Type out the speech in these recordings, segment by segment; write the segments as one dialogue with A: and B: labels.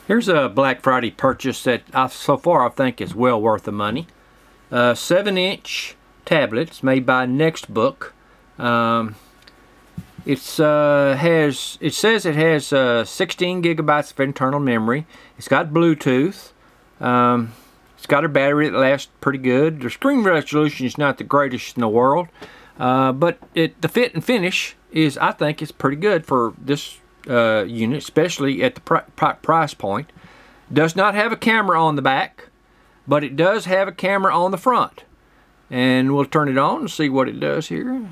A: Here's a Black Friday purchase that so far I think is well worth the money. 7-inch tablet. It's made by Nextbook. It says it has 16 gigabytes of internal memory. It's got Bluetooth. It's got a battery that lasts pretty good. The screen resolution is not the greatest in the world, but the fit and finish is, I think, is pretty good for this unit, especially at the price point. Does not have a camera on the back, but it does have a camera on the front. And we'll turn it on and see what it does here.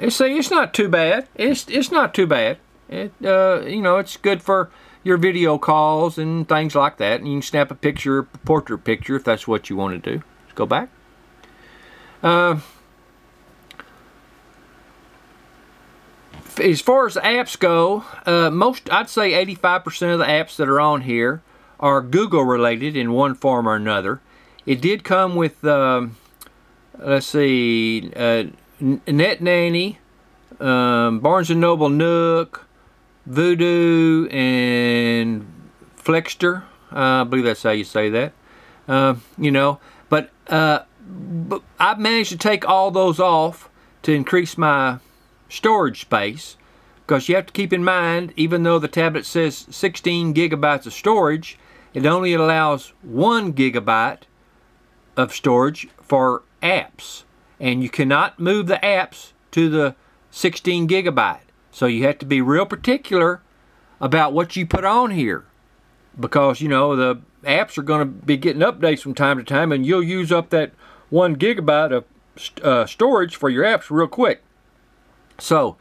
A: See, it's not too bad. It's not too bad. You know, it's good for your video calls and things like that. And you can snap a picture, portrait picture, if that's what you want to do. Let's go back. As far as the apps go, I'd say 85% of the apps that are on here are Google related in one form or another. It did come with, let's see, Net Nanny, Barnes & Noble Nook, Voodoo, and Flexter. I believe that's how you say that. You know, but I've managed to take all those off to increase my storage space, because you have to keep in mind, even though the tablet says 16 gigabytes of storage, it only allows 1 gigabyte of storage for apps, and you cannot move the apps to the 16 gigabyte. So you have to be real particular about what you put on here, because you know the apps are going to be getting updates from time to time, and you'll use up that 1 gigabyte of storage for your apps real quick. So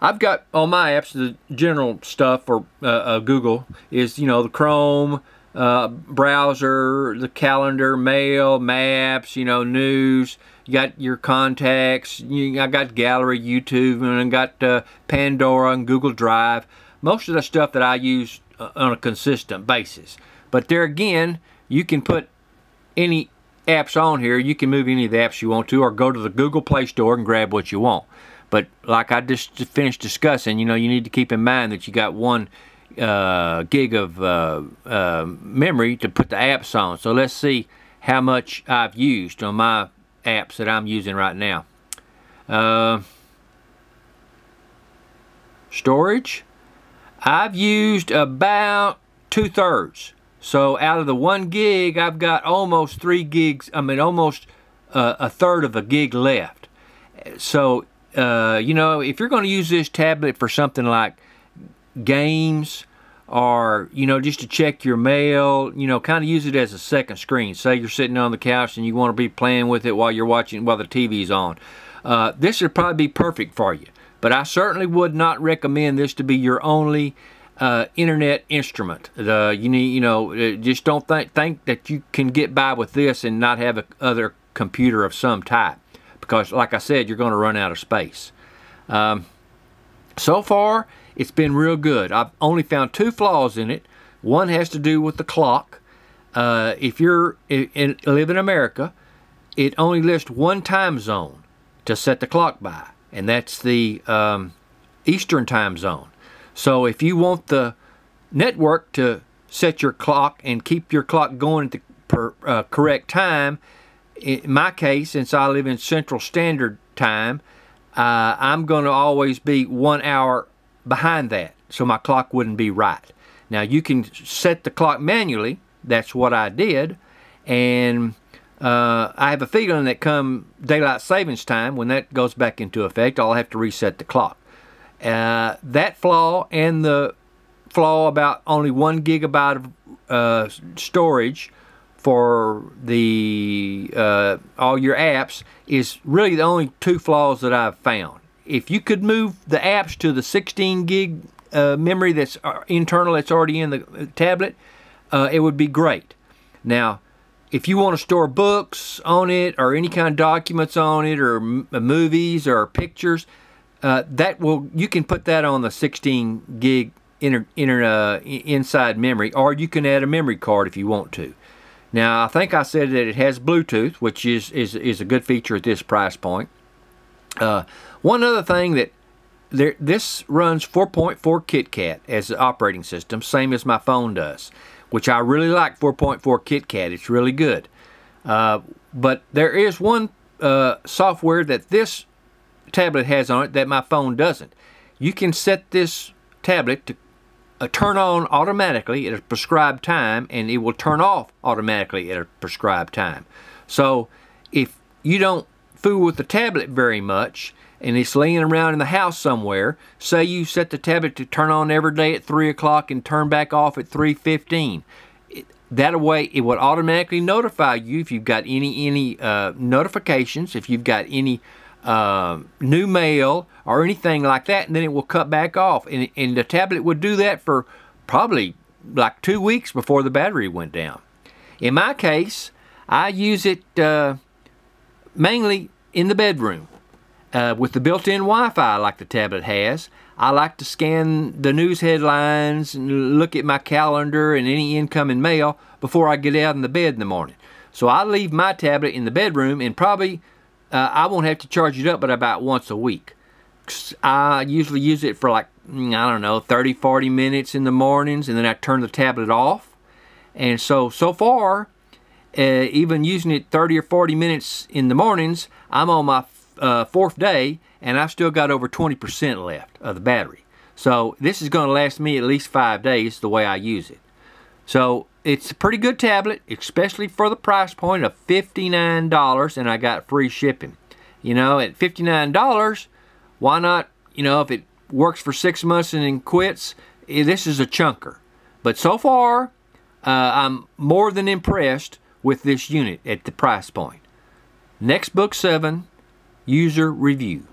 A: I've got on my apps, the general stuff for Google is, you know, the Chrome browser, the calendar, mail, maps, you know, news. You got your contacts. I got gallery, YouTube, and I got Pandora and Google Drive. Most of the stuff that I use on a consistent basis. But there again, you can put any apps on here. You can move any of the apps you want to, or go to the Google Play Store and grab what you want. But like I just finished discussing, you know, you need to keep in mind that you got 1 gig of memory to put the apps on. So let's see how much I've used on my apps that I'm using right now. Storage, I've used about 2/3. So out of the 1 gig, I've got almost 3 gigs. I mean, almost a third of a gig left. So you know, if you're going to use this tablet for something like games, or, you know, just to check your mail, you know, kind of use it as a second screen. Say you're sitting on the couch and you want to be playing with it while you're watching, while the TV's on. This would probably be perfect for you. But I certainly would not recommend this to be your only internet instrument. You need, you know, just don't think that you can get by with this and not have a other computer of some type. Because, like I said, you're going to run out of space. So far, it's been real good. I've only found 2 flaws in it. One has to do with the clock. If you live in America, it only lists 1 time zone to set the clock by, and that's the Eastern time zone. So if you want the network to set your clock and keep your clock going at the correct time, in my case, since I live in Central Standard Time, I'm going to always be 1 hour behind that, so my clock wouldn't be right. Now, you can set the clock manually. That's what I did, and I have a feeling that come daylight savings time, when that goes back into effect, I'll have to reset the clock. That flaw, and the flaw about only 1 gigabyte of storage for the all your apps, is really the only 2 flaws that I've found. If you could move the apps to the 16 gig memory that's internal, that's already in the tablet, it would be great. Now, if you want to store books on it, or any kind of documents on it, or movies or pictures, you can put that on the 16 gig inside memory, or you can add a memory card if you want to. Now, I think I said that it has Bluetooth, which is a good feature at this price point. One other thing that this runs 4.4 KitKat as the operating system, same as my phone does, which I really like 4.4 KitKat. It's really good. But there is one software that this tablet has on it that my phone doesn't. You can set this tablet to turn on automatically at a prescribed time, and it will turn off automatically at a prescribed time. So if you don't fool with the tablet very much and it's laying around in the house somewhere, say you set the tablet to turn on every day at 3 o'clock and turn back off at 3:15. That way it will automatically notify you if you've got any notifications, if you've got any new mail or anything like that, and then it will cut back off. And the tablet would do that for probably like 2 weeks before the battery went down. In my case, I use it mainly in the bedroom. With the built-in Wi-Fi like the tablet has, I like to scan the news headlines and look at my calendar and any incoming mail before I get out in the bed in the morning. So I leave my tablet in the bedroom, and probably I won't have to charge it up but about once a week. I usually use it for like, I don't know, 30-40 minutes in the mornings, and then I turn the tablet off. And so far, even using it 30 or 40 minutes in the mornings, I'm on my fourth day, and I've still got over 20% left of the battery. So this is going to last me at least 5 days the way I use it. So it's a pretty good tablet, especially for the price point of $59, and I got free shipping. You know, at $59, why not, you know, if it works for 6 months and then quits, this is a chunker. But so far, I'm more than impressed with this unit at the price point. Nextbook 7 User Review.